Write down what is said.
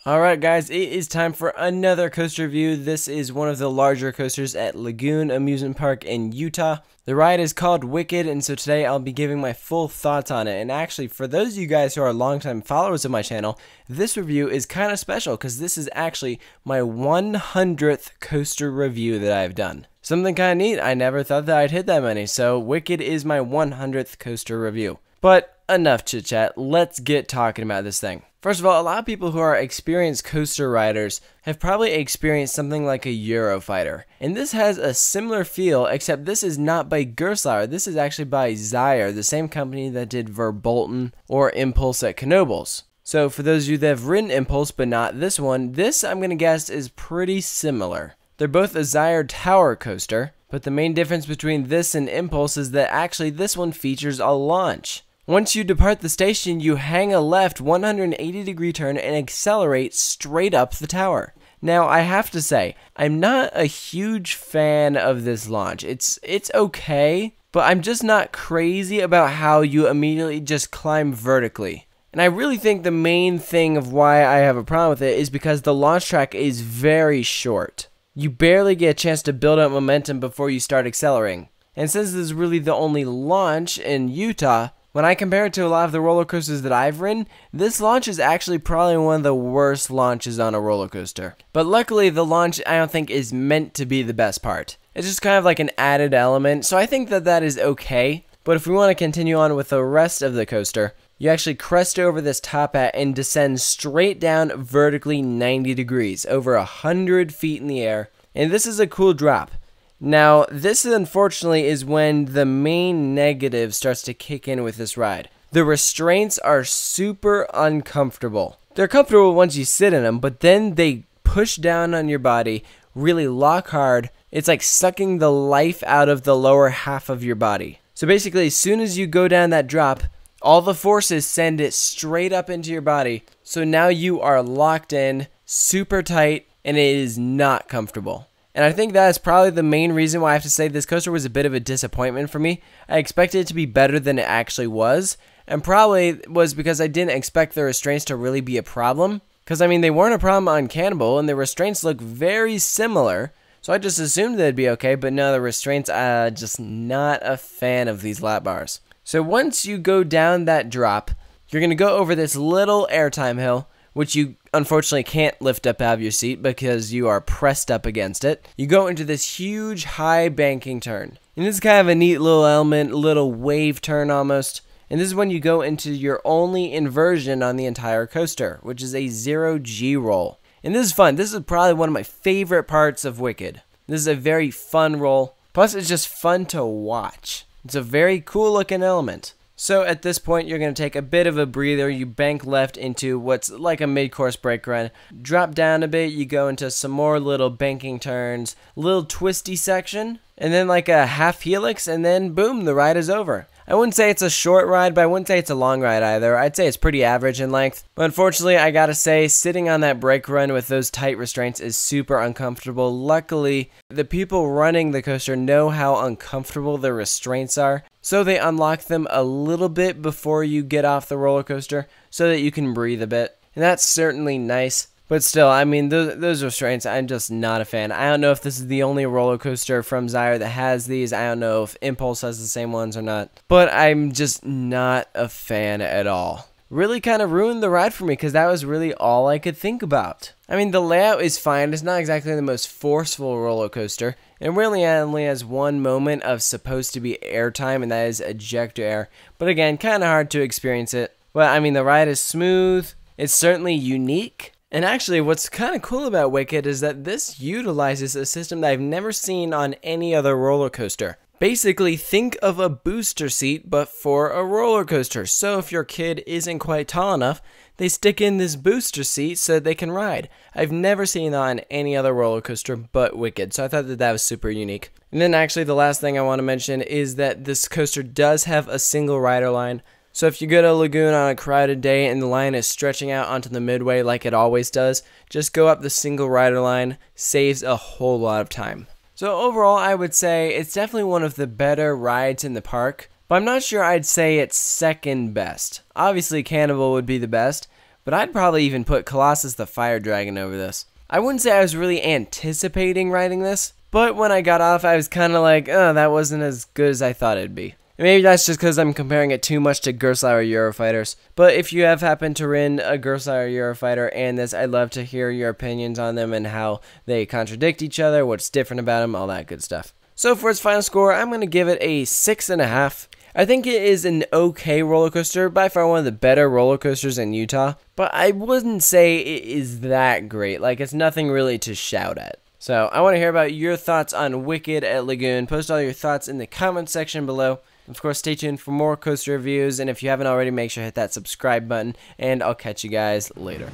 Alright guys, it is time for another coaster review. This is one of the larger coasters at Lagoon Amusement Park in Utah. The ride is called Wicked, and so today I'll be giving my full thoughts on it. And actually, for those of you guys who are longtime followers of my channel, this review is kind of special because this is actually my 100th coaster review that I've done. Something kind of neat. I never thought that I'd hit that many, so Wicked is my 100th coaster review. But enough chit chat, let's get talking about this thing. First of all, a lot of people who are experienced coaster riders have probably experienced something like a Eurofighter. And this has a similar feel, except this is not by Gerstlauer. This is actually by Zierer, the same company that did Verbolten or Impulse at Knoebels. So for those of you that have ridden Impulse but not this one, this I'm going to guess is pretty similar. They're both a Zierer tower coaster, but the main difference between this and Impulse is that actually this one features a launch. Once you depart the station, you hang a left 180-degree turn and accelerate straight up the tower. Now, I have to say, I'm not a huge fan of this launch. It's okay, but I'm just not crazy about how you immediately just climb vertically. And I really think the main thing of why I have a problem with it is because the launch track is very short. You barely get a chance to build up momentum before you start accelerating. And since this is really the only launch in Utah, when I compare it to a lot of the roller coasters that I've ridden, this launch is actually probably one of the worst launches on a roller coaster. But luckily, the launch I don't think is meant to be the best part. It's just kind of like an added element, so I think that that is okay. But if we want to continue on with the rest of the coaster, you actually crest over this top hat and descend straight down vertically 90 degrees, over 100 feet in the air. And this is a cool drop. Now, this unfortunately is when the main negative starts to kick in with this ride. The restraints are super uncomfortable. They're comfortable once you sit in them, but then they push down on your body, really lock hard. It's like sucking the life out of the lower half of your body. So basically, as soon as you go down that drop, all the forces send it straight up into your body. So now you are locked in, super tight, and it is not comfortable. And I think that is probably the main reason why I have to say this coaster was a bit of a disappointment for me. I expected it to be better than it actually was, and probably was because I didn't expect the restraints to really be a problem. Because, I mean, they weren't a problem on Cannibal, and the restraints look very similar, so I just assumed they'd be okay, but no, the restraints, just not a fan of these lap bars. So once you go down that drop, you're going to go over this little airtime hill, which you unfortunately can't lift up out of your seat because you are pressed up against it. You go into this huge high banking turn. And this is kind of a neat little element, little wave turn almost. And this is when you go into your only inversion on the entire coaster, which is a 0G roll. And this is fun. This is probably one of my favorite parts of Wicked. This is a very fun roll. Plus, it's just fun to watch. It's a very cool looking element. So at this point, you're going to take a bit of a breather. You bank left into what's like a mid-course brake run. Drop down a bit. You go into some more little banking turns, little twisty section, and then like a half helix, and then boom, the ride is over. I wouldn't say it's a short ride, but I wouldn't say it's a long ride either. I'd say it's pretty average in length. But unfortunately, I gotta say, sitting on that brake run with those tight restraints is super uncomfortable. Luckily, the people running the coaster know how uncomfortable the restraints are, so they unlock them a little bit before you get off the roller coaster so that you can breathe a bit. And that's certainly nice. But still, I mean, those restraints, I'm just not a fan. I don't know if this is the only roller coaster from Zierer that has these. I don't know if Impulse has the same ones or not. But I'm just not a fan at all. Really kind of ruined the ride for me because that was really all I could think about. I mean, the layout is fine. It's not exactly the most forceful roller coaster. It really only has one moment of supposed to be airtime, and that is ejector air. But again, kind of hard to experience it. But I mean, the ride is smooth. It's certainly unique. And actually, what's kind of cool about Wicked is that this utilizes a system that I've never seen on any other roller coaster. Basically, think of a booster seat, but for a roller coaster. So if your kid isn't quite tall enough, they stick in this booster seat so that they can ride. I've never seen that on any other roller coaster but Wicked, so I thought that that was super unique. And then actually, the last thing I want to mention is that this coaster does have a single rider line. So if you go to Lagoon on a crowded day and the line is stretching out onto the midway like it always does, just go up the single rider line, saves a whole lot of time. So overall, I would say it's definitely one of the better rides in the park, but I'm not sure I'd say it's second best. Obviously, Cannibal would be the best, but I'd probably even put Colossus the Fire Dragon over this. I wouldn't say I was really anticipating riding this, but when I got off, I was kind of like, oh, that wasn't as good as I thought it'd be. And maybe that's just because I'm comparing it too much to Gerstlauer Eurofighters. But if you have happened to ride a Gerstlauer Eurofighter and this, I'd love to hear your opinions on them and how they contradict each other, what's different about them, all that good stuff. So for its final score, I'm going to give it a 6.5. I think it is an okay roller coaster, by far one of the better roller coasters in Utah, but I wouldn't say it is that great. Like, it's nothing really to shout at. So I want to hear about your thoughts on Wicked at Lagoon. Post all your thoughts in the comment section below. Of course, stay tuned for more coaster reviews, and if you haven't already, make sure to hit that subscribe button, and I'll catch you guys later.